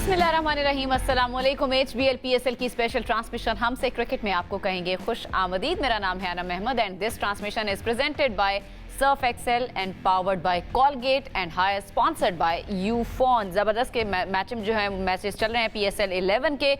बिस्मिल्लाहिर्रहमानिर्रहीम, अस्सलाम वालेकुम। HBL PSL की स्पेशल ट्रांसमिशन हमसे क्रिकेट में आपको कहेंगे खुश आमदीद। मेरा नाम है Anam Ahmed and this transmission is presented by Surf Excel and powered by Colgate and Haier, sponsored by Ufone. ज़बरदस्त के मैचेस चल रहे हैं PSL 11 के।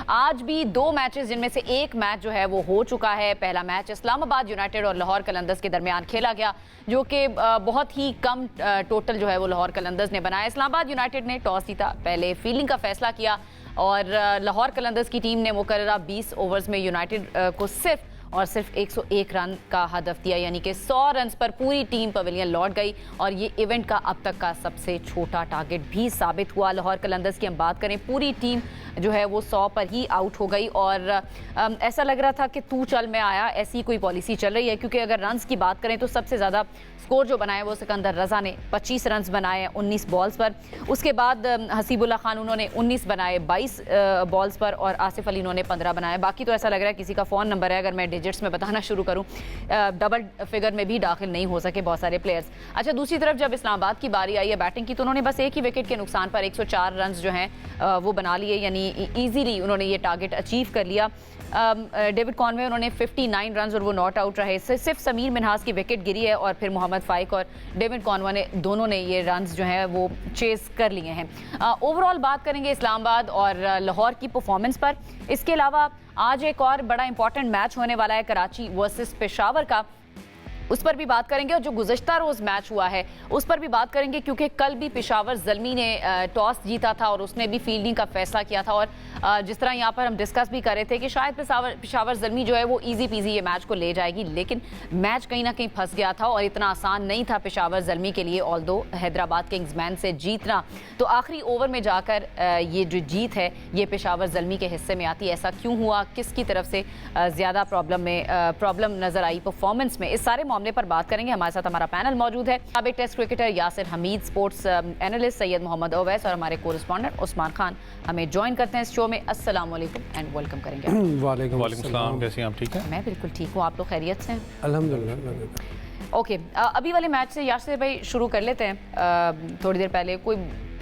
आज भी दो मैचेस जिनमें से एक मैच जो है वो हो चुका है। पहला मैच इस्लामाबाद यूनाइटेड और लाहौर कलंदर्स के दरमियान खेला गया, जो कि बहुत ही कम टोटल जो है वो लाहौर कलंदर्स ने बनाया। इस्लामाबाद यूनाइटेड ने टॉस जीता, पहले फील्डिंग का फैसला किया और लाहौर कलंदर्स की टीम ने मुकर्ररा 20 ओवर्स में यूनाइटेड को सिर्फ 101 रन का हदफ दिया, यानी कि 100 रन पर पूरी टीम पवेलियन लौट गई और ये इवेंट का अब तक का सबसे छोटा टारगेट भी साबित हुआ। लाहौर कलंदर्स की हम बात करें, पूरी टीम जो है वो 100 पर ही आउट हो गई और ऐसा लग रहा था कि तू चल मैं आया, ऐसी कोई पॉलिसी चल रही है। क्योंकि अगर रन्स की बात करें तो सबसे ज़्यादा स्कोर जो बनाया वो सिकंदर रज़ा ने 25 रन बनाए 19 बॉल्स पर। उसके बाद हसीबुल्लाह खान उन्होंने 19 बनाए 22 बॉल्स पर और आसिफ अली उन्होंने 15 बनाए। बाकी तो ऐसा लग रहा है किसी का फ़ोन नंबर है, अगर मैं डिजिट्स में बताना शुरू करूं, डबल फिगर में भी दाखिल नहीं हो सके बहुत सारे प्लेयर्स। अच्छा, दूसरी तरफ जब इस्लामाबाद की बारी आई है बैटिंग की, तो उन्होंने बस एक ही विकेट के नुकसान पर 104 रन जो हैं वो बना लिए, यानी ईजीली उन्होंने ये टारगेट अचीव कर लिया। डेविड कॉनवे उन्होंने 59 रन और वो नॉट आउट रहे। सिर्फ समीर मिन्हास की विकेट गिरी है और फिर मोहम्मद फाइक और डेविड कॉनवे ने दोनों ने ये रन जो है वो चेस कर लिए हैं। ओवरऑल बात करेंगे इस्लामाबाद और लाहौर की परफॉर्मेंस पर। इसके अलावा आज एक और बड़ा इंपॉर्टेंट मैच होने वाला है कराची वर्सेस पेशावर का, उस पर भी बात करेंगे और जो गुज़श्ता रोज़ मैच हुआ है उस पर भी बात करेंगे, क्योंकि कल भी पेशावर ज़ल्मी ने टॉस जीता था और उसने भी फील्डिंग का फैसला किया था। और जिस तरह यहाँ पर हम डिस्कस भी कर रहे थे कि शायद पेशावर ज़ल्मी जो है वो इजी पीजी ये मैच को ले जाएगी, लेकिन मैच कहीं ना कहीं फंस गया था और इतना आसान नहीं था पेशावर ज़ल्मी के लिए, ऑल्दो हैदराबाद किंग्समैन से जीतना। तो आखिरी ओवर में जाकर ये जो जीत है ये पेशावर ज़ल्मी के हिस्से में आती है। ऐसा क्यों हुआ, किसकी तरफ से ज़्यादा प्रॉब्लम नज़र आई परफॉर्मेंस में, इस सारे मामले पर बात करेंगे। हमारे साथ हमारा पैनल मौजूद है, साबिक test cricketer Yasir Hameed, sports analyst Syed Mohammad Owais और हमारे कोरेस्पॉन्डेंट उस्मान खान हमें ज्वाइन करते हैं इस शो में। अस्सलाम वालेकुम एंड वेलकम करेंगे। वालेकुम सलाम, कैसे हैं आप? ठीक है, मैं बिल्कुल ठीक हूँ, आप लोग खैरियत से हैं? अल्हम्दुलिल्लाह। ओके, अभी वाले मैच से यासिर भाई शुरू कर लेते हैं। थोड़ी देर पहले कोई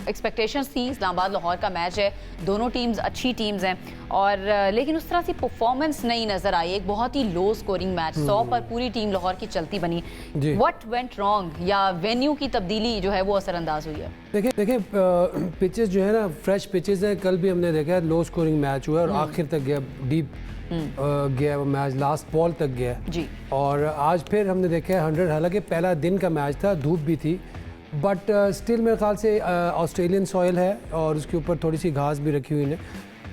एक्सपेक्टेशंस थी, इस्लामाबाद लाहौर का मैच है, दोनों टीम्स अच्छी टीम्स हैं और लेकिन उस तरह से परफॉर्मेंस नहीं नज़र आई। एक बहुत ही लो स्कोरिंग मैच, 100 पर पूरी टीम लाहौर की चलती बनी। व्हाट वेंट रॉन्ग, या वेन्यू की तब्दीली जो है वो असरअंदाज हुई है? देखिए पिचेस जो है ना फ्रेश पिचेस हैं। कल भी हमने देखा है लो स्कोरिंग मैच हुआ और आखिर तक गया, डीप गया वो मैच, लास्ट बॉल तक गया जी। और आज फिर हमने देखा है 100, हालांकि पहला दिन का मैच था, धूप भी थी, बट स्टिल मेरे ख्याल से ऑस्ट्रेलियन सॉइल है और उसके ऊपर थोड़ी सी घास भी रखी हुई है,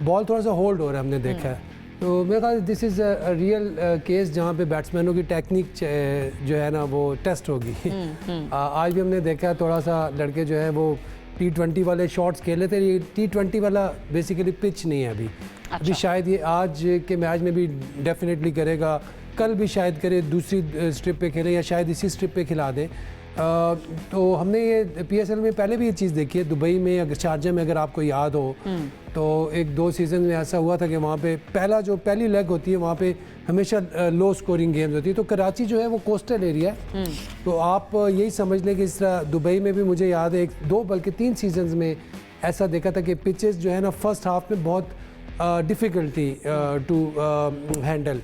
बॉल थोड़ा सा होल्ड हो रहा है, हमने देखा है। तो मेरे ख्याल this is a real case जहाँ पे बैट्समैनों की टेक्निक जो है ना वो टेस्ट होगी। आज भी हमने देखा थोड़ा सा लड़के जो है वो T20 वाले शॉट्स खेले थे, ये T20 वाला बेसिकली पिच नहीं है अभी। अच्छा। अभी शायद ये आज के मैच में भी डेफिनेटली करेगा, कल भी शायद करे, दूसरी स्ट्रिप पे खेले या शायद इसी स्ट्रिप पे खिला दे। तो हमने ये PSL में पहले भी ये चीज़ देखी है, दुबई में, अगर शारजा में अगर आपको याद हो तो 1-2 सीज़न में ऐसा हुआ था कि वहाँ पे पहली लेग होती है, वहाँ पे हमेशा लो स्कोरिंग गेम्स होती है। तो कराची जो है वो कोस्टल एरिया है, तो आप यही समझ लें कि इस तरह दुबई में भी मुझे याद है 1-2 बल्कि 3 सीजन्स में ऐसा देखा था कि पिचेस जो है ना फर्स्ट हाफ में बहुत डिफ़िकल्टी टू हैंडल।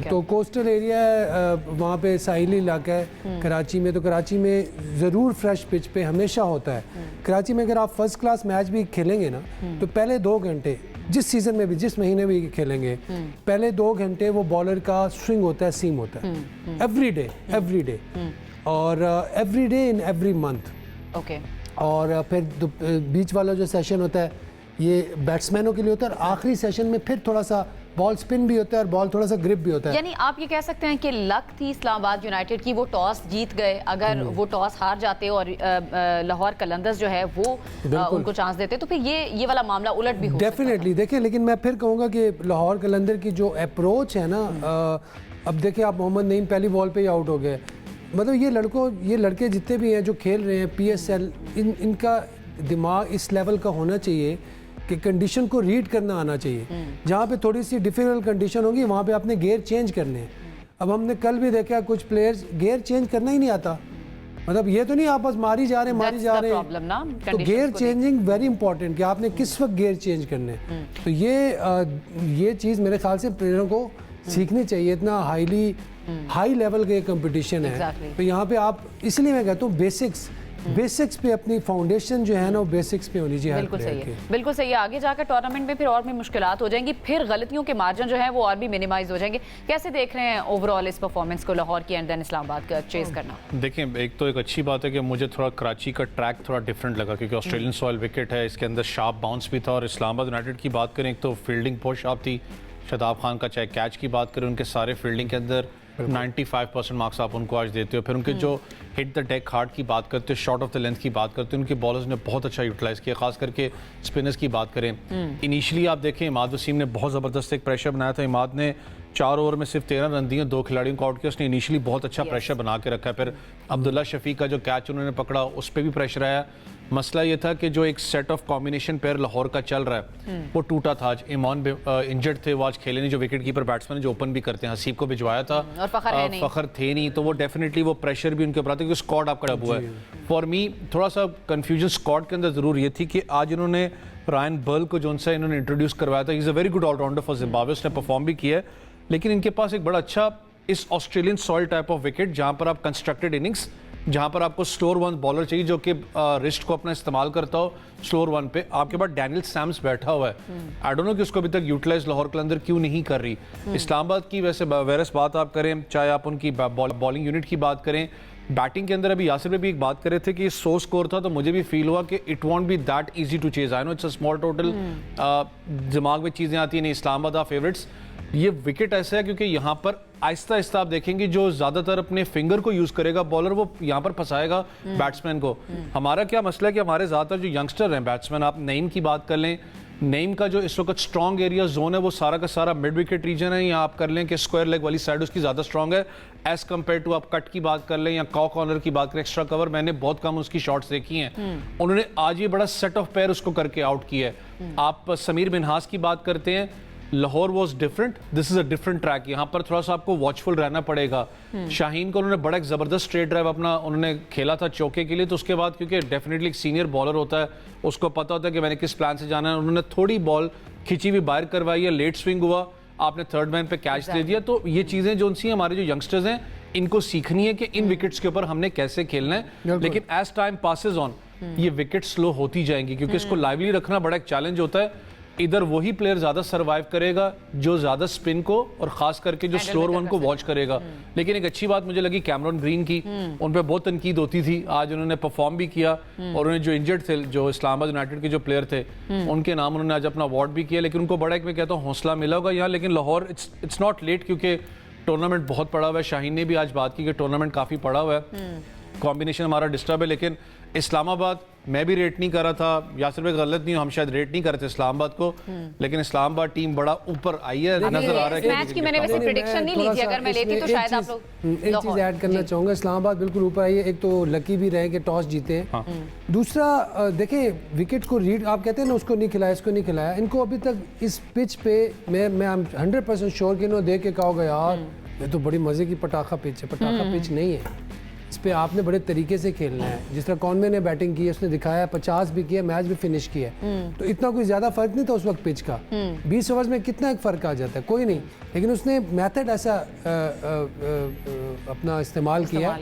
तो कोस्टल एरिया है, वहाँ पे साहिली इलाका है कराची में, तो कराची में ज़रूर फ्रेश पिच पे हमेशा होता है। कराची में अगर आप फर्स्ट क्लास मैच भी खेलेंगे ना तो पहले 2 घंटे, जिस सीज़न में भी जिस महीने में भी खेलेंगे, पहले 2 घंटे वो बॉलर का स्विंग होता है, सीम होता है, एवरी डे और every day in every month. Okay, और फिर बीच वाला जो सेशन होता है ये बैट्समैनों के लिए होता है और आखिरी सेशन में फिर थोड़ा सा बॉल स्पिन भी होता है और बॉल थोड़ा सा ग्रिप भी होता है। यानी आप ये कह सकते हैं कि लक थी इस्लामाबाद यूनाइटेड की, वो टॉस जीत गए। अगर वो टॉस हार जाते और लाहौर कलंदर्स जो है वो उनको चांस देते तो फिर ये वाला मामला उलट भी हो डेफिनेटली। देखिए, लेकिन मैं फिर कहूँगा कि लाहौर कलंदर की जो अप्रोच है ना, अब देखिए आप मोहम्मद नईम पहली बॉल पे ही आउट हो गए। मतलब ये लड़के जितने भी हैं जो खेल रहे हैं PSL, इनका दिमाग इस लेवल का होना चाहिए कि कंडीशन को रीड करना आना चाहिए। जहाँ पे थोड़ी सी डिफिकल्ट कंडीशन होगी वहाँ पे आपने गियर चेंज करने हैं। अब हमने कल भी देखा कुछ प्लेयर्स गियर चेंज करना ही नहीं आता, मतलब ये तो नहीं आप बस मारी जा रहे प्रॉब्लम ना, तो गेयर चेंजिंग वेरी इंपॉर्टेंट कि आपने किस वक्त गेयर चेंज करने। तो ये चीज़ मेरे ख्याल से प्लेयरों को सीखनी चाहिए। इतना हाई लेवल का ये कंपटीशन है, तो यहाँ पे आप, इसलिए मैं कहता हूँ बेसिक्स पे अपनी फाउंडेशन जो है ना वो बेसिक्स पे होनी चाहिए। बिल्कुल सही है, बिल्कुल सही है। आगे जाकर टूर्नामेंट में फिर और भी मुश्किलात हो जाएंगी, फिर गलतियों के मार्जिन जो है वो और भी मिनिमाइज हो जाएंगे। कैसे देख रहे हैं ओवरऑल इस परफॉर्मेंस को लाहौर की एंड देन इस्लामाबाद का चेज करना? देखिए, एक तो एक अच्छी बात है कि मुझे थोड़ा कराची का ट्रैक थोड़ा डिफरेंट लगा, क्योंकि ऑस्ट्रेलियन सॉइल विकेट है, इसके अंदर शार्प बाउंस भी था। और इस्लामाबाद यूनाइटेड की बात करें, एक तो फील्डिंग बहुत शार्प थी। शताब खान का चाहे कैच की बात करें, उनके सारे फील्डिंग के अंदर 95% मार्क्स आप उनको आज देते हो। फिर उनके जो हिट द डेक हार्ड की बात करते हो, शॉर्ट ऑफ द लेंथ की बात करते हो, उनके बॉलर्स ने बहुत अच्छा यूटिलाइज किया। खास करके स्पिनर्स की बात करें, इनिशियली आप देखें इमाद वसीम ने बहुत ज़बरदस्त एक प्रेशर बनाया था। इमाद ने 4 ओवर में सिर्फ 13 रन दिए, 2 खिलाड़ियों को आउट किया। उसने इनिशियली बहुत अच्छा प्रेशर बना के रखा है। फिर अब्दुल्ला शफीक का जो कैच उन्होंने पकड़ा, उस पर भी प्रेशर आया। मसला ये था कि जो एक set of combination pair Lahore का चल रहा है वो टूटा था। आज इमान इंजर्ड थे, वो आज खेले नहीं, जो विकेट कीपर बैट्समैन जो ओपन भी करते हैं। हसीब को भिजवाया था और फखर थे नहीं, तो वो डेफिनेटली वो प्रेशर भी उनके ऊपर आता है, क्योंकि स्क्वाड आपका डब हुआ है। फॉर मी थोड़ा सा कंफ्यूजन स्क्वाड के अंदर जरूर ये थी कि आज इन्होंने रायन बर्ल को जो सा इन्होंने इंट्रोड्यूस करवाया था। Is a very good allrounder for Zimbabwe, उसने परफॉर्म भी किया है, लेकिन इनके पास एक बड़ा अच्छा इस Australian soil type of wicket, जहां पर आप कंस्ट्रक्टेड इनिंग्स, जहां पर आपको स्लोअर वन बॉलर चाहिए जो कि रिस्ट को अपना इस्तेमाल करता हो स्लोअर वन पे। आपके पास डैनियल सैम्स बैठा हुआ है, आई डोंट नो कि उसको अभी तक यूटिलाइज लाहौर के अंदर क्यों नहीं कर रही। इस्लामाबाद की वैसे वेरस बात आप करें, चाहे आप उनकी बॉलिंग यूनिट की बात करें, बैटिंग के अंदर अभी यासिर में भी एक बात कर रहे थे कि सो स्कोर था, तो मुझे भी फील हुआ कि it won't be that easy to chase. I know it's a small total, दिमाग में चीज़ें आती हैं, नहीं इस्लामाबाद आर फेवरेट्स। ये विकेट ऐसा है क्योंकि यहाँ पर आहिस्ता आहिस्ता आप देखेंगे जो ज्यादातर अपने फिंगर को यूज करेगा बॉलर, वो यहाँ पर फंसाएगा बैट्समैन को। हमारा क्या मसला है कि हमारे ज्यादातर जो यंगस्टर हैं बैट्समैन, आप नईम की बात कर लें, नईम का जो इस वक्त स्ट्रॉन्ग एरिया जोन है वो सारा का सारा मिड विकेट रीजन है, या आप कर लें कि स्क्वायर लेग वाली साइड उसकी ज़्यादा स्ट्रॉन्ग है एज कम्पेयर टू आप कट की बात कर लें या कॉ कॉर्नर की बात करें, एक्स्ट्रा कवर। मैंने बहुत कम उसकी शॉट्स देखी हैं, उन्होंने आज ये बड़ा सेट ऑफ पेयर उसको करके आउट किया है। आप समीर मिनहास की बात करते हैं, Lahore was different, this is a different track, यहाँ पर थोड़ा सा आपको वॉचफुल रहना पड़ेगा। शाहीन को उन्होंने बड़ा एक जबरदस्त स्ट्रेट ड्राइव अपना उन्होंने खेला था चौके के लिए, तो उसके बाद क्योंकि डेफिनेटली एक सीनियर बॉलर होता है, उसको पता होता है कि मैंने किस प्लान से जाना है। उन्होंने थोड़ी बॉल खिंची हुई बाहर करवाई है, लेट स्विंग हुआ, आपने थर्ड मैन पे कैच दे दिया। तो ये चीजें जो सी हमारे जो यंगस्टर्स हैं इनको सीखनी है कि इन विकेट्स के ऊपर हमने कैसे खेलना है। लेकिन एज टाइम पासेज ऑन ये विकेट स्लो होती जाएंगी, क्योंकि इसको लाइवली रखना बड़ा एक चैलेंज होता है। इधर वही प्लेयर ज्यादा सरवाइव करेगा जो ज्यादा स्पिन को और खास करके जो स्लोअर वन को वॉच करेगा। लेकिन एक अच्छी बात मुझे लगी कैमरॉन ग्रीन की, उन पे बहुत तनकीद होती थी, आज उन्होंने परफॉर्म भी किया और उन्हें जो इंजर्ड थे, जो इस्लामाबाद यूनाइटेड के जो प्लेयर थे, उनके नाम उन्होंने आज अपना अवार्ड भी किया। लेकिन उनको बड़ा एक मैं कहता हूँ हौसला मिला होगा यहाँ। लेकिन लाहौर इट्स नॉट लेट, क्योंकि टूर्नामेंट बहुत पड़ा हुआ है। शाहीन ने भी आज बात की कि टूर्नामेंट काफी पड़ा हुआ है, कॉम्बिनेशन हमारा डिस्टर्ब है। लेकिन इस्लामाबाद मैं भी रेट नहीं कर रहा था, यासिर भाई गलत नहीं हो, हम शायद रेट नहीं कर रहे थे इस्लामाबाद को, लेकिन इस्लामाबाद टीम बड़ा ऊपर आई है, नजर आ रहा है कि मैच की मैंने वैसे प्रेडिक्शन नहीं ली थी, अगर मैं लेती तो शायद आप लोग। एक चीज ऐड करना चाहूंगा, इस्लामाबाद बिल्कुल ऊपर आई है। एक तो लकी भी रहे कि टॉस जीते, दूसरा देखें विकेट को रीड, आप कहते हैं ना उसको नहीं खिलाया इसको नहीं खिलाया, इनको अभी तक इस पिच पे मैं 100% श्योर कि इन्होंने देख के कहा होगा यार ये तो बड़ी मजे की पटाखा पिच है। पटाखा पिच नहीं है, इस पे आपने बड़े तरीके से खेलना है। जिस तरह कॉनवे ने बैटिंग की, उसने दिखाया 50 भी किया, मैच भी फिनिश किया, तो इतना कोई ज्यादा फर्क नहीं था उस वक्त पिच का। 20 ओवर्स में कितना एक फर्क आ जाता है, कोई नहीं। लेकिन उसने मेथड ऐसा अपना इस्तेमाल किया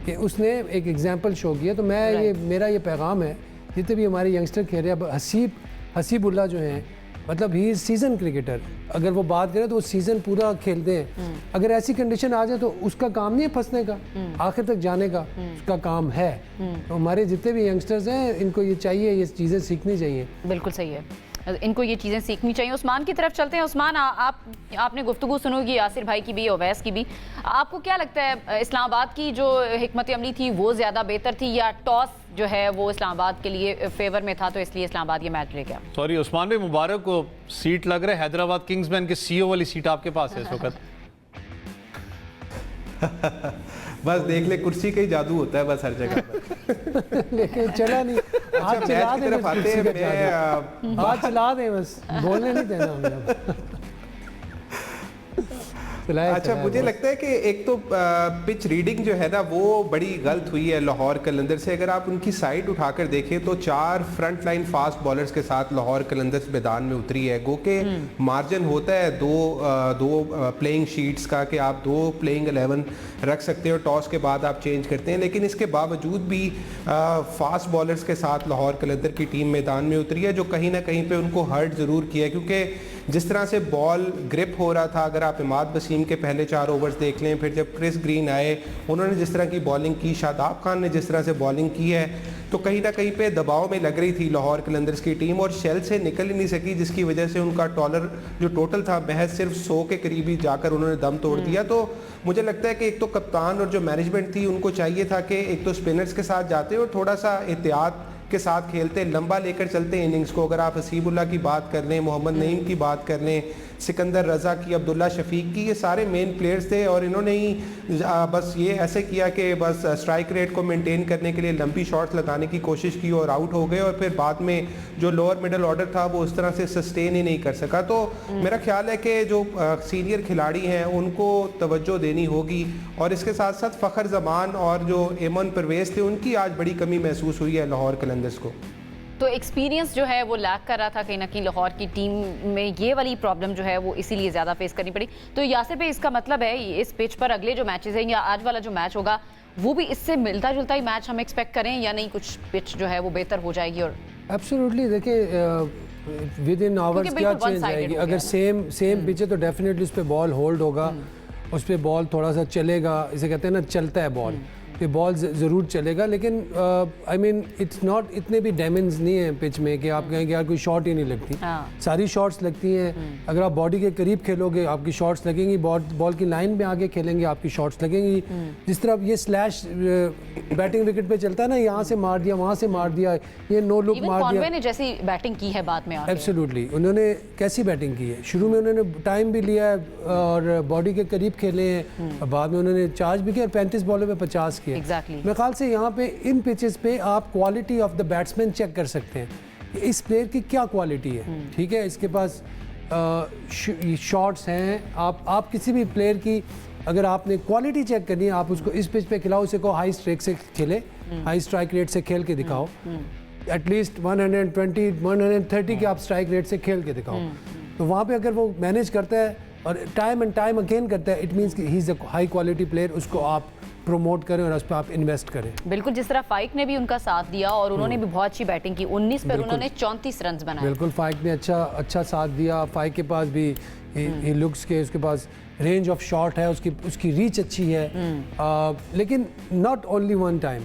कि उसने एक एग्जाम्पल शो किया। तो मैं ये मेरा ये पैगाम है जितने भी हमारे यंगस्टर खेल रहे हैं, हसीबुल्ला जो हैं, मतलब ही सीजन क्रिकेटर, अगर वो बात करें तो वो सीजन पूरा खेलते हैं। अगर ऐसी कंडीशन आ जाए तो उसका काम नहीं है फंसने का, आखिर तक जाने का उसका काम है। तो हमारे जितने भी यंगस्टर्स हैं इनको ये चाहिए, ये चीज़ें सीखनी चाहिए। बिल्कुल सही है, इनको ये चीज़ें सीखनी चाहिए। उस्मान की तरफ चलते हैं। उस्मान, आपने गुफ्तगू सुनोगी यासिर भाई की भी, ओवैस की भी, आपको क्या लगता है इस्लामाबाद की जो हिकमत अमली थी वो ज़्यादा बेहतर थी, या टॉस जो है वो इस्लामाबाद के लिए फेवर में था तो इसलिए इस्लामाबाद ये मैच ले गया? सॉरी उस्मान भाई, मुबारक को सीट लग रहा है हैदराबाद किंग्स में, इनके सीईओ वाली सीट आपके पास है इस वक्त। बस देख ले, कुर्सी का ही जादू होता है बस हर जगह पर। लेकिन चला नहीं, आप चला दें, बात चला दें, बस बोलने नहीं देना हमें। अच्छा, मुझे लगता है कि एक तो पिच रीडिंग जो है ना वो बड़ी गलत हुई है लाहौर कलंदर से। अगर आप उनकी साइड उठाकर देखें तो 4 फ्रंट लाइन फास्ट बॉलर्स के साथ लाहौर कलंदर्स मैदान में उतरी है। गो के मार्जिन होता है दो प्लेइंग शीट्स का कि आप 2 प्लेइंग 11 रख सकते हो, टॉस के बाद आप चेंज करते हैं, लेकिन इसके बावजूद भी फास्ट बॉलर्स के साथ लाहौर कलंदर की टीम मैदान में उतरी है, जो कहीं ना कहीं पे उनको हर्ट ज़रूर किया, क्योंकि जिस तरह से बॉल ग्रिप हो रहा था, अगर आप इमाद वसीम के पहले 4 ओवर्स देख लें, फिर जब क्रिस ग्रीन आए उन्होंने जिस तरह की बॉलिंग की, शादाब खान ने जिस तरह से बॉलिंग की है, तो कहीं ना कहीं पे दबाव में लग रही थी लाहौर कलंदर्स की टीम और शेल से निकल ही नहीं सकी, जिसकी वजह से उनका टॉलर जो टोटल था महज सिर्फ 100 के करीब ही जाकर उन्होंने दम तोड़ दिया। तो मुझे लगता है कि एक तो कप्तान और जो मैनेजमेंट थी उनको चाहिए था कि एक तो स्पिनर्स के साथ जाते और थोड़ा सा एहतियात के साथ खेलते, लंबा लेकर चलते इनिंग्स को। अगर आप हसीबुल्ला की बात कर लें, मोहम्मद नईम की बात कर लें, सिकंदर रज़ा की, अब्दुल्ला शफीक की, ये सारे मेन प्लेयर्स थे और इन्होंने ही बस ये ऐसे किया कि बस स्ट्राइक रेट को मेंटेन करने के लिए लंबी शॉट्स लगाने की कोशिश की और आउट हो गए, और फिर बाद में जो लोअर मिडल ऑर्डर था वो उस तरह से सस्टेन ही नहीं कर सका। तो मेरा ख्याल है कि जो सीनियर खिलाड़ी हैं उनको तवज्जो देनी होगी, और इसके साथ साथ फ़खर जमान और जो एमन परवेज़ थे उनकी आज बड़ी कमी महसूस हुई है लाहौर कलंदर्स को। तो एक्सपीरियंस जो है वो लैक कर रहा था कहीं ना कहीं लाहौर की टीम में, ये वाली प्रॉब्लम जो है वो इसीलिए ज़्यादा फेस करनी पड़ी। तो यासिर पे इसका मतलब है इस पिच पर अगले जो मैचेस हैं या आज वाला जो मैच होगा वो भी इससे मिलता जुलता ही मैच हम एक्सपेक्ट करें, या नहीं कुछ पिच जो है वो बेहतर हो जाएगी? और एब्सोल्युटली देखिए विद इन आवर्स क्या चेंज आएगी। अगर सेम पिच है तो डेफिनेटली उस पर बॉल होल्ड होगा, उस पर बॉल थोड़ा सा चलेगा, इसे कहते हैं ना चलता है बॉल, ये बॉल ज़रूर चलेगा, लेकिन आई मीन इट्स नॉट, इतने भी डायमेंड्स नहीं है पिच में कि आप कहेंगे यार कोई शॉट ही नहीं लगती। सारी शॉट्स लगती हैं। अगर आप बॉडी के करीब खेलोगे आपकी शॉट्स लगेंगी, बॉल की लाइन में आगे खेलेंगे आपकी शॉट्स लगेंगी। जिस तरह ये स्लैश बैटिंग विकेट पे चलता है ना, यहाँ से मार दिया, वहाँ से मार दिया, ये नो लुक मार दिया। ने जैसी बैटिंग की है बाद में, एब्सोल्युटली उन्होंने कैसी बैटिंग की है, शुरू में उन्होंने टाइम भी लिया है और बॉडी के करीब खेले हैं, और बाद में उन्होंने चार्ज भी किया और 35 बॉलों में 50 किया। मेरे ख्याल से यहाँ पे इन पिचेस पे आप quality of the batsman check कर सकते हैं कि इस प्लेयर की क्या क्वालिटी है। ठीक है, इसके पास शॉट्स हैं। आप किसी भी प्लेयर की अगर आपने क्वालिटी चेक करनी है, आप उसको इस पिच पे खिलाओ, उसे कहो हाई स्ट्राइक से खेले, हाई स्ट्राइक रेट से खेल के दिखाओ, एटलीस्ट 120 130 के आप स्ट्राइक रेट से खेल के दिखाओ। तो वहाँ पे अगर वो मैनेज करता है और टाइम एंड टाइम अगेन करता है, इट मीन्स कि he is a high quality player, उसको आप प्रमोट करें और उस पर आप इन्वेस्ट करें। बिल्कुल, जिस तरह फाइक ने भी उनका साथ दिया और उन्होंने भी बहुत अच्छी बैटिंग की, 19 पर उन्होंने 34 रन बनाए। बिल्कुल, फाइक ने अच्छा साथ दिया। फाइक के पास भी ही लुक्स के, उसके पास रेंज ऑफ शॉट है, उसकी रीच अच्छी है, लेकिन not only one time,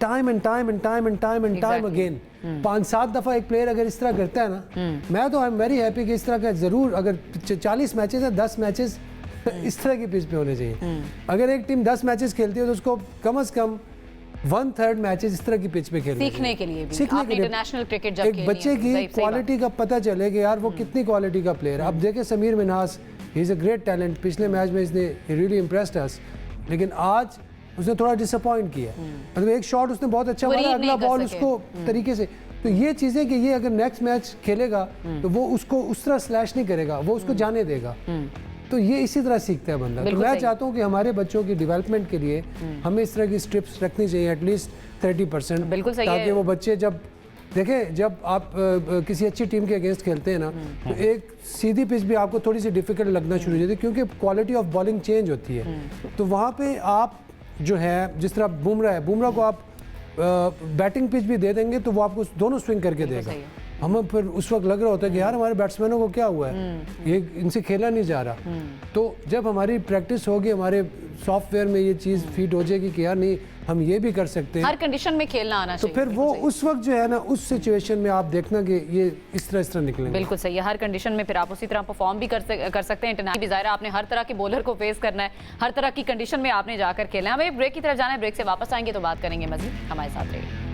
time and time again 5-7 दफ़ा एक प्लेयर अगर इस तरह करता है ना, मैं तो आई एम वेरी हैप्पी कि इस तरह का ज़रूर, अगर 40 मैचेस है 10 मैचेस इस तरह की पिच पे होने चाहिए। अगर एक टीम 10 मैचेस खेलती है तो उसको कम से कम 1/3 मैचेस इस तरह की पिच पे खेलने सीखने के लिए भी, सीखने के लिए इंटरनेशनल क्रिकेट जब एक बच्चे की क्वालिटी का पता चले कि यार वो कितनी क्वालिटी का प्लेयर है। अब देखें Sameer Minhas, he is a great talent, पिछले मैच में इसने रियली इम्प्रेस्ड अस, लेकिन आज उसने थोड़ा डिसअपॉइंट किया। मतलब एक शॉट उसने बहुत अच्छा मारा, अगला बॉल उसको तरीके से, तो ये चीज़ें कि ये अगर नेक्स्ट मैच खेलेगा तो वो उसको उस तरह स्लैश नहीं करेगा, वो उसको जाने देगा। तो ये इसी तरह सीखता है बंदा। तो मैं चाहता हूँ कि हमारे बच्चों की डेवलपमेंट के लिए हमें इस तरह की स्ट्रिप्स रखनी चाहिए, एटलीस्ट 30%, ताकि वो बच्चे जब देखें, जब आप किसी अच्छी टीम के अगेंस्ट खेलते हैं ना, तो एक सीधी पिच भी आपको थोड़ी सी डिफिकल्ट लगना शुरू हो जाती है, क्योंकि क्वालिटी ऑफ बॉलिंग चेंज होती है। तो वहाँ पे आप जो है, जिस तरह बुमराह को आप बैटिंग पिच भी दे देंगे तो वो आपको दोनों स्विंग करके देगा। हमें फिर उस वक्त लग रहा होता है कि यार हमारे बैट्समैनों को क्या हुआ है, ये इनसे खेला नहीं जा रहा। तो जब हमारी प्रैक्टिस होगी, हमारे सॉफ्टवेयर में ये चीज़ फीड हो जाएगी कि यार नहीं, हम ये भी कर सकते हैं, हर कंडीशन में खेलना आना चाहिए। तो फिर वो उस वक्त जो है ना, उस सिचुएशन में आप देखना कि ये इस तरह निकलेंगे। बिल्कुल सही है, हर कंडीशन में फिर आप उसी तरह परफॉर्म भी कर सकते हैं। इंटरनेशनल भी ज़ाहिर आपने हर तरह के बॉलर को फेस करना है, हर तरह की कंडीशन में आपने जाकर खेलना है। हमें ब्रेक की तरफ जाना है, ब्रेक से वापस आएंगे तो बात करेंगे मजीद, हमारे साथ रहिए।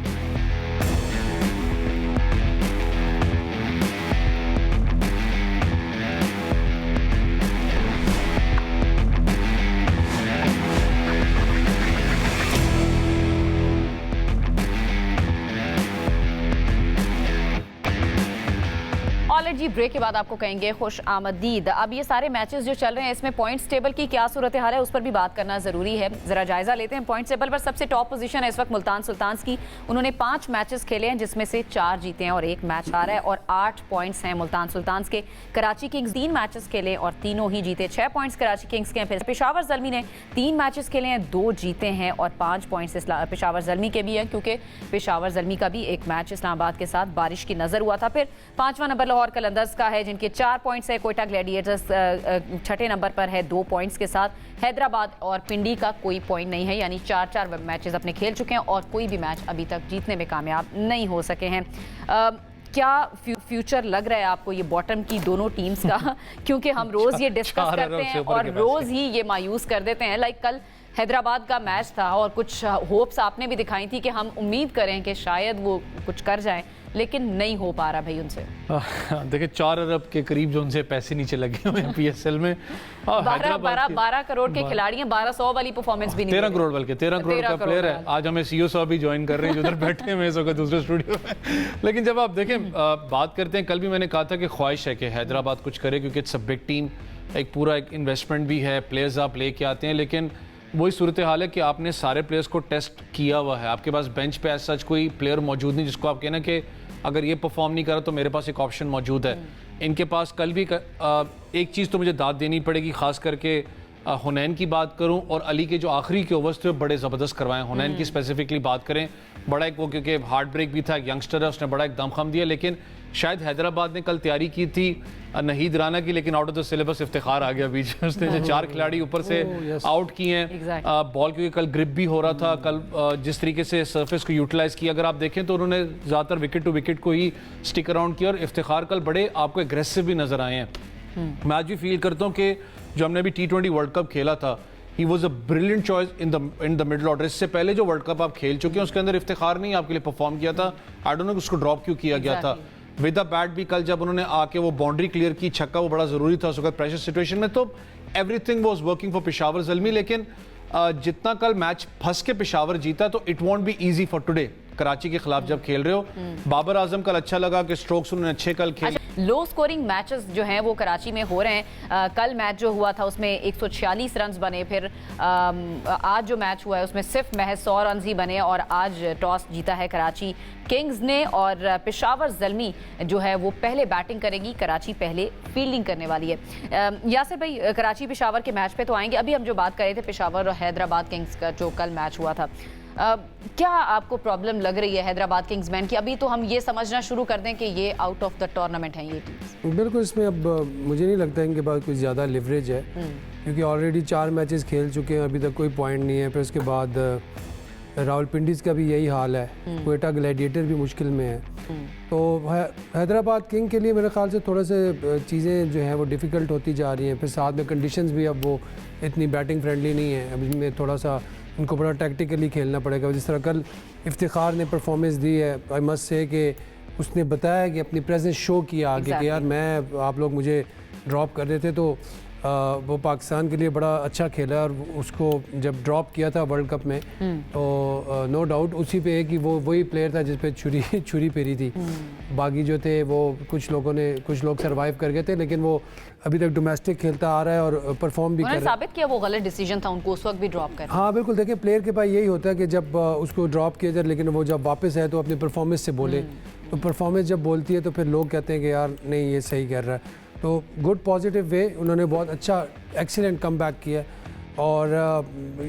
ऑलराइट जी, ब्रेक के बाद आपको कहेंगे खुश आमदीद। अब ये सारे मैचेस जो चल रहे हैं इसमें पॉइंट्स टेबल की क्या सूरत हाल है उस पर भी बात करना ज़रूरी है। ज़रा जायज़ा लेते हैं। पॉइंट्स टेबल पर सबसे टॉप पोजीशन है इस वक्त मुल्तान सुल्तान्स की। उन्होंने 5 मैचेस खेले हैं जिसमें से 4 जीते हैं और 1 मैच हारा है और 8 पॉइंट्स हैं मुल्तान सुल्तान्स के। कराची किंग्स 3 मैचेस खेले और तीनों ही जीते, 6 पॉइंट्स कराची किंग्स के हैं। फिर पेशावर ज़ल्मी ने 3 मैचेस खेले हैं, 2 जीते हैं और 5 पॉइंट्स पेशावर ज़ल्मी के भी हैं, क्योंकि पेशावर ज़ल्मी का भी एक मैच इस्लामाबाद के साथ बारिश की नज़र हुआ था। फिर 5वां नंबर लाहौर कलंदर्स का है जिनके 4 पॉइंट्स है। कोयटा ग्लैडिएटर्स 6ठे नंबर पर है 2 पॉइंट्स के साथ। हैदराबाद और पिंडी का कोई पॉइंट नहीं है, यानी 4-4 मैचेस अपने खेल चुके हैं और कोई भी मैच अभी तक जीतने में कामयाब नहीं हो सके हैं। क्या फ्यूचर लग रहा है आपको ये बॉटम की दोनों टीम्स का? क्योंकि हम रोज़ ये डिस्कस करते हैं और रोज़ ही ये मायूस कर देते हैं। लाइक कल हैदराबाद का मैच था और कुछ होप्स आपने भी दिखाई थी कि हम उम्मीद करें कि शायद वो कुछ कर जाएं, लेकिन नहीं हो पा रहा भाई उनसे। देखिए 4 अरब के करीब जो उनसे पैसे नीचे लगे हुए हैं पीएसएल में। 12 करोड़ के खिलाड़ी हैं, 1200 वाली परफॉर्मेंस भी नहीं। 13 करोड़ बल्कि 13 करोड़ का प्लेयर है। आज हमें सीईओ साहब भी ज्वाइन कर रहे हैं जो उधर बैठे हैं इस वक्त दूसरे स्टूडियो में। लेकिन जब आप देखें बात करते हैं, कल भी मैंने कहा था कि ख्वाहिश है कि हैदराबाद कुछ करे क्योंकि इट्स अ बिग टीम, एक पूरा एक इन्वेस्टमेंट भी है, प्लेयर्स आप लेके आते हैं, लेकिन वही सूरत हाल है कि आपने सारे प्लेयर्स को टेस्ट किया हुआ है। आपके पास बेंच पे ऐसा कोई प्लेयर मौजूद नहीं जिसको आप कहना कि अगर ये परफॉर्म नहीं करा तो मेरे पास एक ऑप्शन मौजूद है। इनके पास कल भी एक चीज़ तो मुझे दाद देनी पड़ेगी, खास करके हुनैन की बात करूं और अली के जो आखिरी के ओवर्स थे बड़े ज़बरदस्त करवाए। हुनैन की स्पेसिफिकली बात करें, बड़ा एक वो क्योंकि हार्ट ब्रेक भी था, यंगस्टर है, उसने बड़ा एक दमखम दिया। लेकिन शायद हैदराबाद ने कल तैयारी की थी नहीद राना की, लेकिन out of the syllabus Iftikhar आ गया बीच में। उसने जो 4 खिलाड़ी ऊपर से आउट किए हैं। बॉल क्योंकि कल ग्रिप भी हो रहा था, कल जिस तरीके से सरफेस को यूटिलाइज किया, अगर आप देखें तो उन्होंने ज़्यादातर विकेट टू विकेट को ही स्टिक अराउंड किया और इफ्तिखार कल बड़े आपको एग्रेसिव भी नजर आए हैं। मैं आज भी फील करता हूँ कि जो हमने अभी T20 वर्ल्ड कप खेला था, he was a brilliant choice in the middle order. इससे पहले जो वर्ल्ड कप आप खेल चुके हैं उसके अंदर इफ्तिखार नहीं आपके लिए परफॉर्म किया था। आई डोंट नो उसको ड्रॉप क्यों किया गया था। विद द बैट भी कल जब उन्होंने आके वो बाउंड्री क्लियर की, छक्का वो बड़ा जरूरी था उस वक्त प्रेशर सिचुएशन में, तो everything was working for Peshawar Zalmi. लेकिन जितना कल मैच फंस के पेशावर जीता तो it won't be easy for today Karachi के खिलाफ जब खेल रहे हो। बाबर आजम कल अच्छा लगा कि स्ट्रोक्स उन्होंने अच्छे कल खेले। लो स्कोरिंग मैचेस जो हैं वो कराची में हो रहे हैं। कल मैच जो हुआ था उसमें 146 रन बने, फिर आज जो मैच हुआ है उसमें सिर्फ महज 100 रन ही बने और आज टॉस जीता है कराची किंग्स ने और पेशावर ज़ल्मी जो है वो पहले बैटिंग करेगी, कराची पहले फील्डिंग करने वाली है। यासिर भाई, कराची पेशावर के मैच पे तो आएंगे, अभी हम जो बात कर रहे थे पेशावर और हैदराबाद किंग्स का जो कल मैच हुआ था, क्या आपको प्रॉब्लम लग रही है हैदराबाद किंग्स मैन की? अभी तो हम ये समझना शुरू कर दें कि ये आउट ऑफ द टूर्नामेंट है ये टीम्स। बिल्कुल, इसमें अब मुझे नहीं लगता इनके पास कुछ ज़्यादा लिवरेज है क्योंकि ऑलरेडी 4 मैचेस खेल चुके हैं, अभी तक कोई पॉइंट नहीं है। फिर उसके बाद रावलपिंडीज़ का भी यही हाल है, कोयटा ग्लैडिएटर भी मुश्किल में है। तो हैदराबाद किंग के लिए मेरे ख्याल से थोड़ा से चीज़ें जो हैं वो डिफ़िकल्ट होती जा रही हैं। फिर साथ में कंडीशंस भी अब वो इतनी बैटिंग फ्रेंडली नहीं है, अब इनमें थोड़ा सा उनको बड़ा टैक्टिकली खेलना पड़ेगा। जिस तरह कल इफ्तिखार ने परफॉर्मेंस दी है, आई मस्ट से कि उसने बताया कि अपनी प्रेजेंस शो किया आगे कि यार मैं, आप लोग मुझे ड्रॉप कर देते तो वो पाकिस्तान के लिए बड़ा अच्छा खेला और उसको जब ड्रॉप किया था वर्ल्ड कप में तो नो डाउट उसी पे है कि वो वही प्लेयर था जिस पे छुरी फेरी थी। बाकी जो थे वो कुछ लोग सरवाइव कर गए थे, लेकिन वो अभी तक डोमेस्टिक खेलता आ रहा है और परफॉर्म भी कर रहा है। साबित किया वो गलत डिसीजन था उनको उस वक्त भी ड्रॉप कर। हाँ बिल्कुल, देखिए प्लेयर के पास यही होता है कि जब उसको ड्रॉप किया जाए, लेकिन वो जब वापस आए तो अपनी परफॉर्मेंस से बोले। तो परफॉर्मेंस जब बोलती है तो फिर लोग कहते हैं कि यार नहीं ये सही कर रहा है। तो गुड पॉजिटिव वे, उन्होंने बहुत अच्छा एक्सीलेंट कम बैक किया। और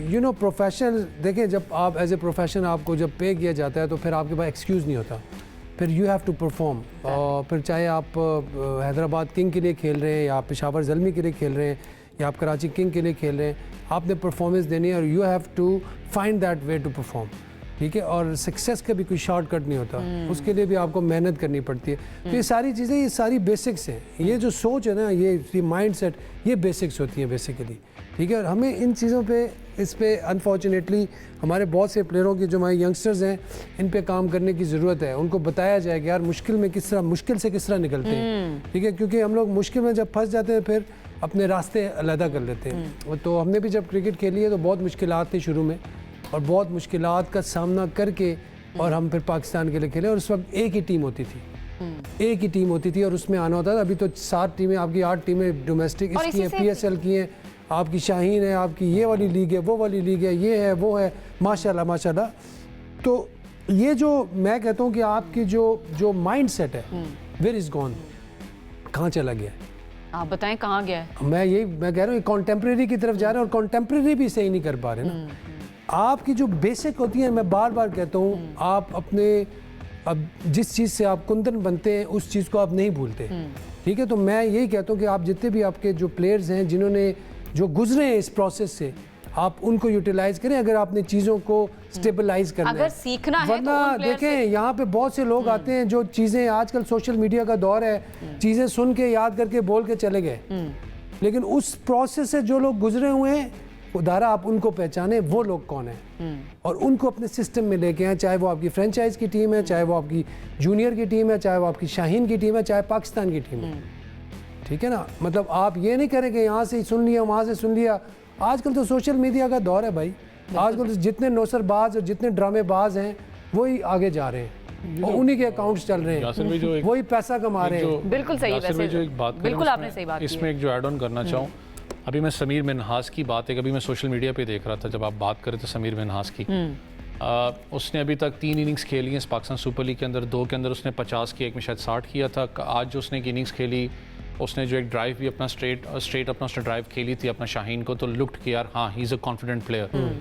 यू नो प्रोफेशनल, देखें जब आप एज ए प्रोफेशन आपको जब पे किया जाता है तो फिर आपके पास एक्सक्यूज़ नहीं होता, फिर यू हैव टू परफॉर्म। और फिर चाहे आप हैदराबाद किंग के लिए खेल रहे हैं या पेशावर ज़ल्मी के लिए खेल रहे हैं या आप कराची किंग के लिए खेल रहे हैं, आपने परफॉर्मेंस देनी है और you have to find that way to perform. ठीक है, और सक्सेस का भी कोई शॉर्टकट नहीं होता, उसके लिए भी आपको मेहनत करनी पड़ती है। तो ये सारी चीज़ें, ये सारी बेसिक्स हैं। ये जो सोच है ना, ये माइंड सेट, ये बेसिक्स होती हैं बेसिकली। ठीक है, और हमें इन चीज़ों पे, इस पे अनफॉर्चुनेटली हमारे बहुत से प्लेयरों की जो हमारे यंगस्टर्स हैं, इन पे काम करने की ज़रूरत है। उनको बताया जाए कि यार मुश्किल से किस तरह निकलते हैं। ठीक है, क्योंकि हम लोग मुश्किल में जब फंस जाते हैं फिर अपने रास्ते अलग कर लेते हैं। तो हमने भी जब क्रिकेट खेली है तो बहुत मुश्किलात थी शुरू में और बहुत मुश्किलात का सामना करके और हम फिर पाकिस्तान के लिए खेले और उस वक्त एक ही टीम होती थी। एक ही टीम होती थी और उसमें आना होता था। अभी तो 7 टीमें, आपकी 8 टीमें डोमेस्टिक और इसकी हैं, इसी से- PSL की हैं, आपकी शाहीन है, आपकी ये वाली लीग है, वो वाली लीग है, ये है वो है, माशाल्लाह माशाल्लाह। तो ये जो मैं कहता हूँ कि आपकी जो माइंड सेट है वेयर इज गॉन, कहाँ चला गया है? आप बताएं कहाँ गया है? मैं कह रहा हूँ कॉन्टेम्प्रेरी की तरफ जा रहे हैं और कॉन्टेम्प्रेरी भी सही नहीं कर पा रहे ना। आपकी जो बेसिक होती है, मैं बार बार कहता हूँ, आप अपने अब जिस चीज़ से आप कुंदन बनते हैं उस चीज़ को आप नहीं भूलते, ठीक है? तो मैं यही कहता हूँ कि आप जितने भी आपके जो प्लेयर्स हैं जिन्होंने जो गुजरे हैं इस प्रोसेस से, आप उनको यूटिलाइज करें अगर आपने चीज़ों को स्टेबलाइज करना अगर है। सीखना है तो वरना उन player देखें से- यहाँ पे बहुत से लोग आते हैं जो चीज़ें, आजकल सोशल मीडिया का दौर है, चीज़ें सुन के याद करके बोल के चले गए, लेकिन उस प्रोसेस से जो लोग गुजरे हुए हैं उदारा आप उनको पहचाने वो लोग कौन है और उनको अपने सिस्टम में लेके आए, चाहे वो आपकी फ्रेंचाइज की टीम है, चाहे वो आपकी जूनियर की टीम है, चाहे वो आपकी शाहीन की टीम है, चाहे पाकिस्तान की टीम है, ठीक है ना? मतलब आप ये नहीं करें कि यहाँ से सुन लिया वहाँ से सुन लिया। आजकल तो सोशल मीडिया का दौर है भाई, आजकल तो जितने नौसरबाज और जितने ड्रामेबाज हैं वही आगे जा रहे हैं और उन्हीं के अकाउंट्स चल रहे यासिर भाई जो हैं, एक- वही पैसा कमा रहे हैं। बिल्कुल सही है यासिर भाई वैसे। जो एक बात करें बिल्कुल उसमें- आपने सही बात की इसमें है। एक जो ऐड ऑन करना चाहूँ, अभी मैं समीर मिन्हास की बात है, कभी मैं सोशल मीडिया पे देख रहा था जब आप बात कर रहे थे समीर मिन्हास की, उसने अभी तक 3 इनिंग्स खेली हैं इस पाकिस्तान सुपर लीग के अंदर, 2 के अंदर उसने 50 की, एक में शायद 60 किया था। आज जो उसने एक इनिंग्स खेली, उसने जो एक ड्राइव भी अपना स्ट्रेट अपना उसने ड्राइव खेली थी अपना शाहीन को, तो लुक्ड कि यार हाँ he is a confident player.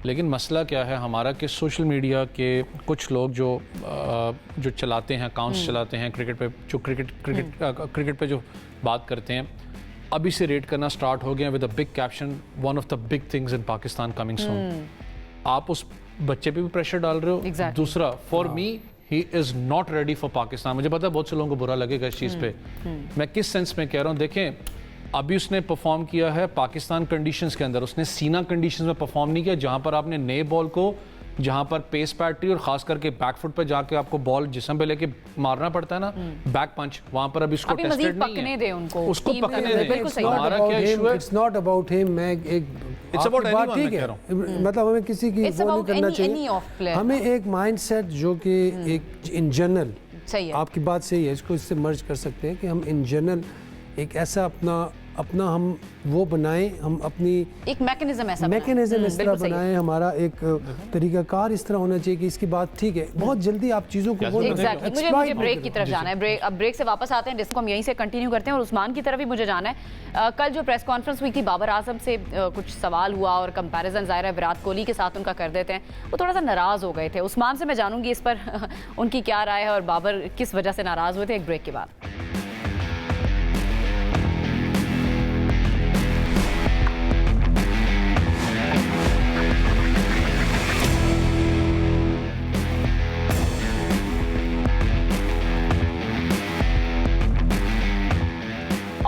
लेकिन मसला क्या है हमारा कि सोशल मीडिया के कुछ लोग जो चलाते हैं, अकाउंट्स चलाते हैं क्रिकेट पे, जो क्रिकेट पे जो बात करते हैं, अभी से रेट करना स्टार्ट हो गया with a big caption, one of the big things in Pakistan coming soon. आप उस बच्चे पे भी प्रेशर डाल रहे हो। Exactly. दूसरा, for me he is not ready for Pakistan. मुझे पता है बहुत से लोगों को बुरा लगेगा इस चीज़ पे, मैं किस सेंस में कह रहा हूँ। देखें, अभी उसने परफॉर्म किया है पाकिस्तान कंडीशंस के अंदर, उसने सीना कंडीशंस में परफॉर्म नहीं किया, जहाँ पर आपने नए बॉल को, जहाँ पर पेस पैट्री और खास करके बैकफुट पे जाके आपको बॉल जिस्म पे लेके मारना पड़ता है ना, बैक पंच, वहाँ पर अभी उसको अभी टेस्टेड मजीद नहीं पकने है, दें उनको, उसको टीम पकने में, दें। बिल्कुल सही बात हमारा क्या इशू है? It's not about him. मैं एक It's about आपकी बात anyone, ठीक मैं है, कह रहा मतलब हमें किसी की It's वो नहीं about करना any चाहिए। of player. हमें एक माइंडसेट जो कि एक इन जनरल, सही है। आपकी बात सही है, इसको इससे मर्ज कर सकते हैं कि हम इन जनरल एक ऐसा अपना हम वो बनाएं, हम अपनी एक मैकेनिज्म ऐसा मैकेनिज्म इस तरह बिल्कुल सही है। बनाएं, हमारा एक तरीकाकार इस तरह होना चाहिए कि इसकी बात ठीक है, बहुत जल्दी आप चीज़ों को वो ना Exactly. exploit मुझे ना ब्रेक की करें। तरफ जाना है। अब ब्रेक से वापस आते हैं, जिसको हम यहीं से कंटिन्यू करते हैं, और उस्मान की तरफ भी मुझे जाना है। कल जो प्रेस कॉन्फ्रेंस हुई थी, बाबर आजम से कुछ सवाल हुआ और कंपैरिजन ज़ाहिर है विराट कोहली के साथ उनका कर देते हैं, वो थोड़ा सा नाराज़ हो गए थे। उस्मान से मैं जानूंगी इस पर उनकी क्या राय है और बाबर किस वजह से नाराज़ हुए थे। एक ब्रेक के बाद।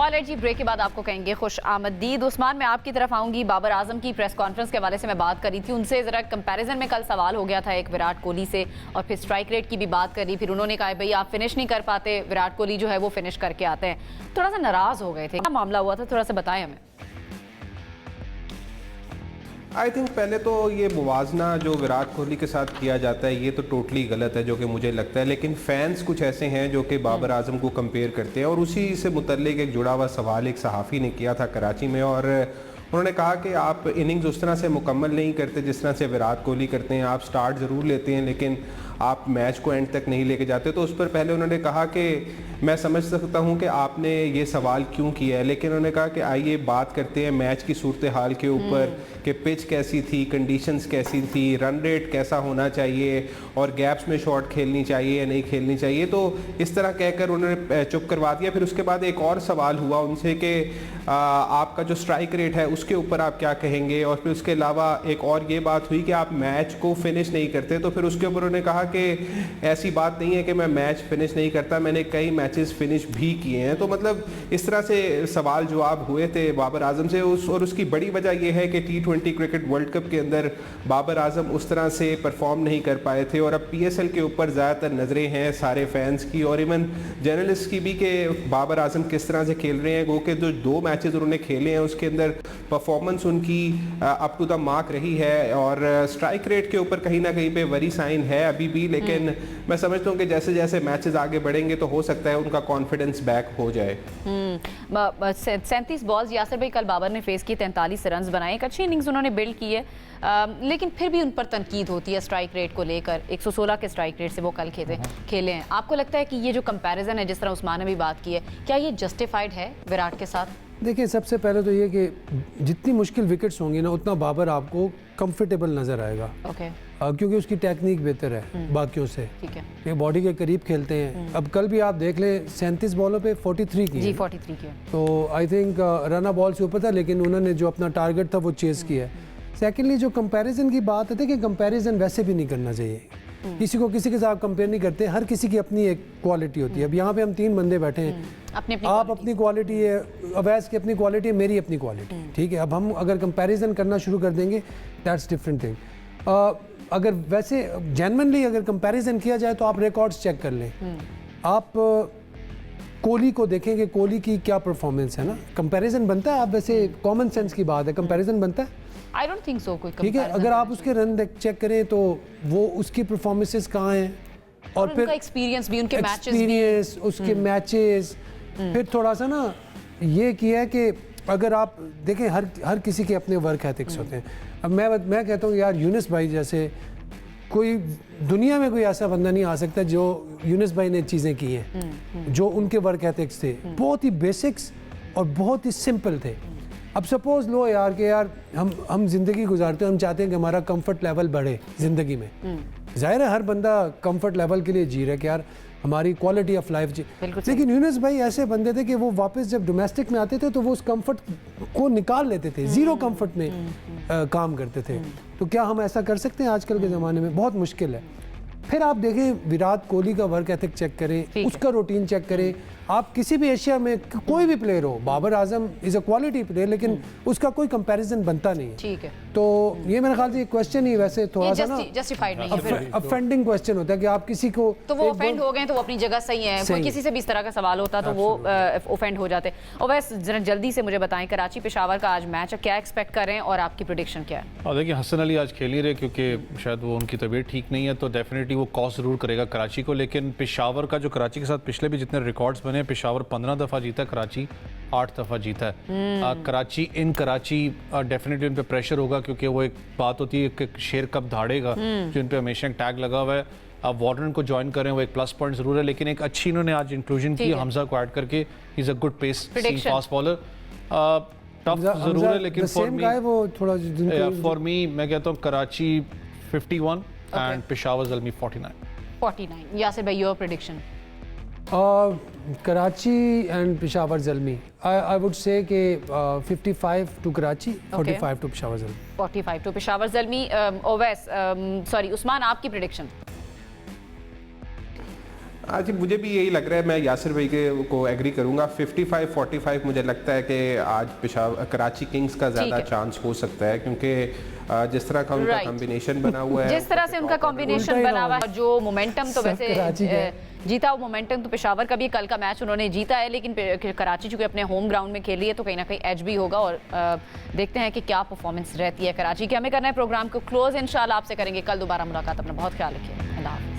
ऑलराइट जी, ब्रेक के बाद आपको कहेंगे खुश आमदीद। उस्मान, मैं आपकी तरफ आऊंगी। बाबर आजम की प्रेस कॉन्फ्रेंस के हवाले से मैं बात करी थी उनसे, ज़रा कंपैरिजन में कल सवाल हो गया था एक विराट कोहली से, और फिर स्ट्राइक रेट की भी बात करी। फिर उन्होंने कहा भाई आप फिनिश नहीं कर पाते, विराट कोहली जो है वो फिनिश करके आते हैं। थोड़ा सा नाराज़ हो गए थे, क्या मामला हुआ था, थोड़ा सा बताएं हमें। आई थिंक पहले तो ये मुवाजना जो विराट कोहली के साथ किया जाता है ये तो टोटली गलत है, जो कि मुझे लगता है। लेकिन फैंस कुछ ऐसे हैं जो कि बाबर आजम को कंपेयर करते हैं, और उसी से मुतल्लिक एक जुड़ा हुआ सवाल एक सहाफ़ी ने किया था कराची में, और उन्होंने कहा कि आप इनिंग्स उस तरह से मुकम्मल नहीं करते जिस तरह से विराट कोहली करते हैं। आप स्टार्ट ज़रूर लेते हैं लेकिन आप मैच को एंड तक नहीं लेके जाते। तो उस पर पहले उन्होंने कहा कि मैं समझ सकता हूं कि आपने ये सवाल क्यों किया है, लेकिन उन्होंने कहा कि आइए बात करते हैं मैच की सूरत हाल के ऊपर कि पिच कैसी थी, कंडीशंस कैसी थी, रन रेट कैसा होना चाहिए, और गैप्स में शॉट खेलनी चाहिए या नहीं खेलनी चाहिए। तो इस तरह कहकर उन्होंने चुप करवा दिया। फिर उसके बाद एक और सवाल हुआ उनसे कि आपका जो स्ट्राइक रेट है उसके ऊपर आप क्या कहेंगे, और फिर उसके अलावा एक और ये बात हुई कि आप मैच को फिनिश नहीं करते। तो फिर उसके ऊपर उन्होंने कहा कि ऐसी बात नहीं है कि मैं मैच फिनिश नहीं करता, मैंने कई मैचेस फिनिश भी किए हैं। तो मतलब इस तरह से सवाल जवाब हुए थे बाबर आजम से। और उसकी बड़ी वजह यह है कि T20 क्रिकेट वर्ल्ड कप के अंदर बाबर आजम उस तरह से परफॉर्म नहीं कर पाए थे, और अब PSL के ऊपर ज़्यादातर नज़रें हैं सारे फैंस की और इवन जर्नलिस्ट की भी कि बाबर आजम किस तरह से खेल रहे हैं। वो कि जो 2 मैचेस उन्होंने खेले हैं उसके अंदर परफॉर्मेंस उनकी अप टू द मार्क रही है, और स्ट्राइक रेट के ऊपर कहीं ना कहीं पे वरी साइन है अभी बी, लेकिन मैं समझता हूँ कि जैसे जैसे मैचेस आगे बढ़ेंगे तो हो सकता है उनका कॉन्फिडेंस बैक हो जाए। 37 बॉल्स यासिर भाई कल बाबर ने फेस की, 43 रन बनाए, एक अच्छी इनिंग्स उन्होंने बिल्ड की है, लेकिन फिर भी उन पर तनकीद होती है स्ट्राइक रेट को लेकर। 116 के स्ट्राइक रेट से वो कल खेले हैं। आपको लगता है कि ये जो कंपैरिजन है, जिस तरह उस्मान ने भी बात की है, क्या ये जस्टिफाइड है विराट के साथ? देखिए, सबसे पहले तो ये कि जितनी मुश्किल विकेट्स होंगी ना, उतना बाबर आपको कंफर्टेबल नज़र आएगा। ओके। क्योंकि उसकी टेक्निक बेहतर है बाकियों से। ठीक है। ये बॉडी के करीब खेलते हैं। अब कल भी आप देख लें, 37 बॉलों पे 43 की जी, 43 की। तो आई थिंक रना बॉल से ऊपर था, लेकिन उन्होंने जो अपना टारगेट था वो चेज़ किया है। सेकेंडली जो कंपैरिजन की बात है कि कंपैरिजन वैसे भी नहीं करना चाहिए। किसी को किसी के साथ कंपेयर नहीं करते, हर किसी की अपनी एक क्वालिटी होती है। अब यहाँ पे हम 3 बंदे बैठे हैं, आप अपनी क्वालिटी है, अवैस की अपनी क्वालिटी है, मेरी अपनी क्वालिटी, ठीक है। अब हम अगर कंपैरिजन करना शुरू कर देंगे, दैट्स डिफरेंट थिंग। अगर वैसे जेन्युइनली अगर कंपैरिजन किया जाए तो आप रिकॉर्ड्स चेक कर लें। आप कोहली को देखेंगे, कोहली की क्या परफॉर्मेंस है ना, कंपैरिजन बनता है। आप वैसे कॉमन सेंस की बात है, कंपैरिजन बनता है? I don't think so. कोई ठीक है, अगर आप उसके रन चेक करें तो वो उसकी परफॉर्मेंसेस कहाँ हैं, और फिर एक्सपीरियंस भी, उनके मैचेस भी, उसके मैचेस, फिर थोड़ा सा ना ये किया है कि अगर आप देखें, हर किसी के अपने वर्क एथिक्स होते हैं। अब मैं कहता हूँ यार, यूनुस भाई जैसे कोई दुनिया में कोई ऐसा बंदा नहीं आ सकता जो यूनुस भाई ने चीज़ें की हैं, जो उनके वर्क एथिक्स थे, बहुत ही बेसिक्स और बहुत ही सिंपल थे। अब सपोज लो यार कि यार हम जिंदगी गुजारते हैं, हम चाहते हैं कि हमारा कंफर्ट लेवल बढ़े ज़िंदगी में। जाहिर है हर बंदा कंफर्ट लेवल के लिए जी रहा है कि यार हमारी क्वालिटी ऑफ लाइफ जी, लेकिन यूनुस भाई ऐसे बंदे थे कि वो वापस जब डोमेस्टिक में आते थे तो वो उस कंफर्ट को निकाल लेते थे, ज़ीरो कंफर्ट में काम करते थे। तो क्या हम ऐसा कर सकते हैं आजकल के ज़माने में? बहुत मुश्किल है। फिर आप देखें, विराट कोहली का वर्क एथिक चेक करें, उसका रूटीन चेक करें। आप किसी भी एशिया में कोई भी प्लेयर हो, Babar Azam is a quality player, लेकिन उसका कोई कंपैरिजन बनता नहीं है। ठीक है। तो ये मेरे ख्याल से क्वेश्चन ही वैसे थोड़ा सा ना जस्टिफाइड नहीं है, ऑफेंडिंग क्वेश्चन होता है कि आप किसी को, तो वो ऑफेंड हो गए तो वो अपनी जगह सही है। कोई किसी से भी इस तरह का सवाल होता तो वो ऑफेंड हो जाते। और वैसे जरा जल्दी से मुझे बताएं, कराची पेशावर का आज मैच है, क्या एक्सपेक्ट कर रहे हैं और आपकी प्रेडिक्शन क्या है? और देखिए, हसन अली आज खेल नहीं रहे क्योंकि शायद वो उनकी तबीयत ठीक नहीं है, तो डेफिनेटली वो कॉस्ट जरूर करेगा कराची को। लेकिन पेशावर का जो कराची के साथ पिछले भी जितने रिकॉर्ड्स बने, पेशावर 15 दफ़ा जीता, कराची 8 दफ़ा जीता है। कराची इन कराची डेफिनेटली उन पे प्रेशर होगा, क्योंकि वो एक बात होती है कि शेर कब धाड़ेगा, जो इन पे हमेशा एक टैग लगा हुआ है। अब वार्डन को ज्वाइन करें, वो एक प्लस पॉइंट जरूर है, लेकिन एक अच्छी इन्होंने आज इंक्लूजन की हमजा को ऐड करके। Is a good pace fast bowler, tough जरूर है, लेकिन फॉर मी मैं कहता हूँ कराची 51 एंड पेशावर ज़ल्मी 49। यासिर भाई, your prediction? Karachi and Peshawar Zalmi, I would say कि 55 to Karachi, 45 to Peshawar Zalmi. 45 to Peshawar Zalmi. Owais, sorry Usman, आपकी प्रेडिक्शन? आज मुझे भी यही लग रहा है, मैं यासिर भाई के को एग्री करूंगा। 55-45 मुझे लगता है कि आज पेशावर कराची किंग्स का ज़्यादा चांस हो सकता है, क्योंकि जिस तरह का उनका कॉम्बिनेशन बना हुआ है, जिस तरह से उनका कॉम्बिनेशन बना हुआ है, जो मोमेंटम तो वैसे जीता, वो मोमेंटम तो पेशावर का भी, कल का मैच उन्होंने जीता है, लेकिन कराची चूंकि अपने होम ग्राउंड में खेली है तो कहीं ना कहीं एज भी होगा। और देखते हैं कि क्या परफॉर्मेंस रहती है कराची की। हमें करना है प्रोग्राम को क्लोज, इंशाल्लाह आपसे करेंगे कल दोबारा मुलाकात। अपना बहुत ख्याल रखिए। अल्लाह।